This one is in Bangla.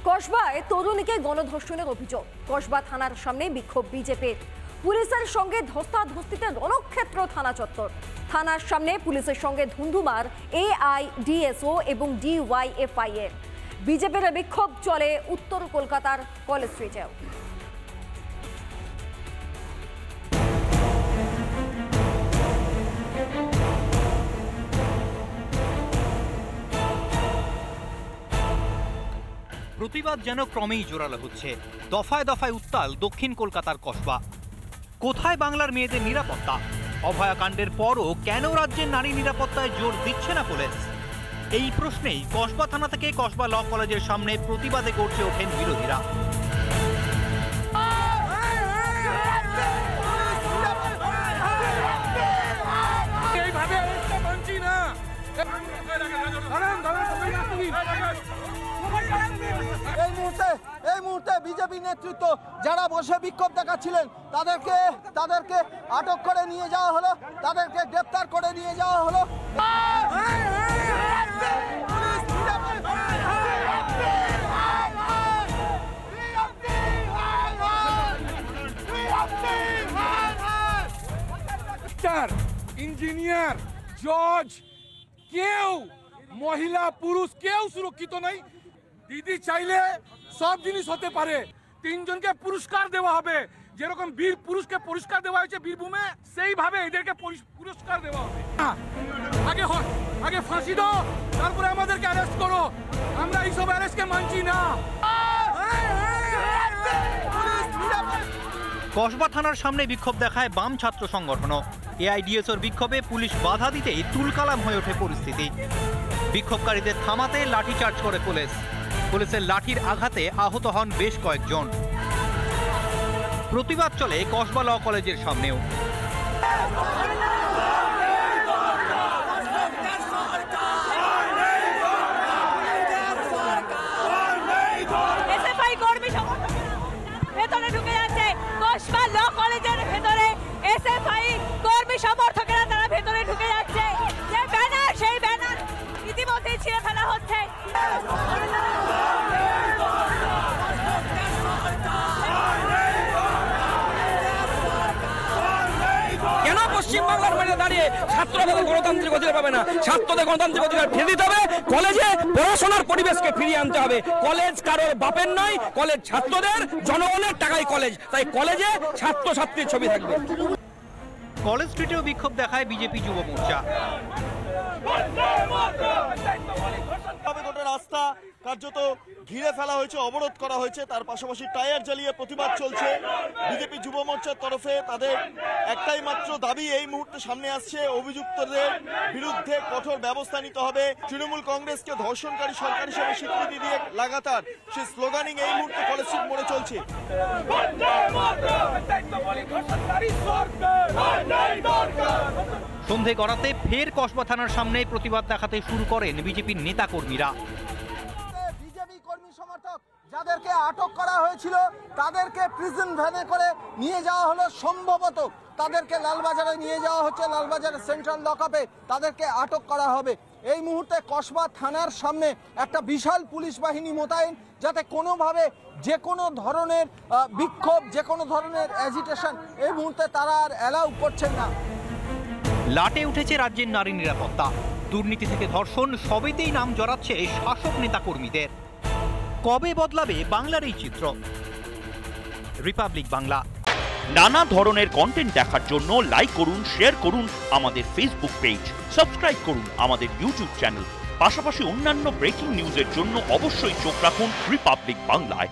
কসবায় তরুণীকে গণধর্ষণের অভিযোগ। কসবা থানার সামনে বিক্ষোভ বিজেপির। পুলিশের সঙ্গে ধস্তাধস্তিতে রণক্ষেত্র থানা চত্বর। থানার সামনে পুলিশের সঙ্গে ধুন্ধুমার এআইডিএসও এবং ডিওয়াইএফআই এর। বিজেপির বিক্ষোভ চলে উত্তর কলকাতার কলেজ স্ট্রিটেও। প্রতিবাদ যেন ক্রমেই জোরালো হচ্ছে। দফায় দফায় উত্তাল দক্ষিণ কলকাতার কসবা। কোথায় বাংলার মেয়েদের নিরাপত্তা? অভয়াকাণ্ডের পরও কেন রাজ্যের নারী নিরাপত্তায় জোর দিচ্ছে না পুলিশ? এই প্রশ্নেই কসবা থানা থেকে কসবা ল কলেজের সামনে প্রতিবাদে গর্জে ওঠেন বিরোধীরা। এই মুহূর্তে বিজেপি নেতৃত্ব যারা বসে বিক্ষোভ দেখাচ্ছিলেন তাদেরকে আটক করে নিয়ে যাওয়া হলো, তাদেরকে গ্রেপ্তার করে নিয়ে যাওয়া হলো। ইঞ্জিনিয়ার, জজ, কেউ মহিলা পুরুষ কেউ সুরক্ষিত নাই। দিদি চাইলে সব জিনিস হতে পারে। তিনজনকে পুরস্কার দেওয়া হবে, যেরকম বীর পুরুষকে পুরস্কার দেওয়া হয়েছে বীরভূমে, সেইভাবে এদেরকে পুরস্কার দেওয়া হবে। আগে ফাঁসি দাও, তারপরে আমাদেরকে অ্যারেস্ট করো। আমরা এইসব অ্যারেস্টকে মানছি না। কসবা থানার সামনে বিক্ষোভ দেখায় বাম ছাত্র সংগঠনও। এআইডিএসওর বিক্ষোভে পুলিশ বাধা দিতেই তুলকালাম হয়ে ওঠে পরিস্থিতি। বিক্ষোভকারীদের থামাতে লাঠিচার্জ করে পুলিশ। পুলিশের লাঠির আঘাতে আহত হন বেশ কয়েকজন। প্রতিবাদ চলে কসবা ল কলেজের সামনেও। ভেতরে ঢুকে যাচ্ছে কসবা ল কলেজের ভেতরে। এসএফআই কর্মী সমর্থকেরা তারা ভেতরে ঢুকে যাচ্ছে। যে ব্যানার, সেই ব্যানার ইতিমধ্যেই ছিঁড়ে ফেলা হচ্ছে। কেন পশ্চিমবাংলার বাইরে দাঁড়িয়ে ছাত্ররা গণতান্ত্রিক অধিকার পাবে না? ছাত্রদের গণতান্ত্রিক অধিকার ফিরে দিতে হবে। কলেজে পড়াশোনার পরিবেশকে ফিরিয়ে আনতে হবে। কলেজ কারোর বাপের নয়, কলেজ ছাত্রদের, জনগণের টাকায় কলেজ। তাই কলেজে ছাত্রছাত্রীর ছবি থাকবে। কলেজ স্ট্রিটেও বিক্ষোভ দেখায় বিজেপি যুব মোর্চা। গোটা রাস্তা কার্যত ঘিরে ফেলা হয়েছে, অবরোধ করা হয়েছে, তার পাশাপাশি টায়ার জ্বালিয়ে প্রতিবাদ চলছে বিজেপি যুব মোর্চার তরফে। তাদের একটাই মাত্র দাবি এই মুহূর্তে সামনে আসছে, অভিযুক্তদের বিরুদ্ধে কঠোর ব্যবস্থা নিতে হবে। তৃণমূল কংগ্রেসকে ধর্ষণকারী সরকার হিসেবে স্বীকৃতি দিয়ে লাগাতার সেই স্লোগানিং এই মুহূর্তে কলেজ স্ট্রিট মোড়ে চলছে। সন্ধে গড়াতে ফের কসবা থানার সামনে প্রতিবাদ দেখাতে শুরু করেন বিজেপির নেতা কর্মীরা। বিজেপি কর্মী সমর্থক যাদেরকে আটক করা হয়েছিল তাদেরকে প্রিজন ভ্যানে করে নিয়ে যাওয়া হলো। সম্ভবত তাদেরকে লালবাজারে নিয়ে যাওয়া হচ্ছে, লালবাজারের সেন্ট্রাল লকআপে তাদেরকে আটক করা হবে। এই মুহূর্তে কসবা থানার সামনে একটা বিশাল পুলিশ বাহিনী মোতায়েন, যাতে কোনোভাবে যে কোনো ধরনের বিক্ষোভ, যে কোনো ধরনের অ্যাজিটেশন এই মুহূর্তে তারা আর অ্যালাউ করছেন না। লাটে উঠেছে রাজ্যের নারী নিরাপত্তা। দুর্নীতি থেকে ধর্ষণ সবেতেই নাম জড়াচ্ছে শাসক নেতা কর্মীদের। কবে বদলাবে বাংলার এই চিত্র? রিপাবলিক বাংলা। নানা ধরনের কন্টেন্ট দেখার জন্য লাইক করুন, শেয়ার করুন আমাদের ফেসবুক পেজ, সাবস্ক্রাইব করুন আমাদের ইউটিউব চ্যানেল। পাশাপাশি অন্যান্য ব্রেকিং নিউজের জন্য অবশ্যই চোখ রাখুন রিপাবলিক বাংলায়।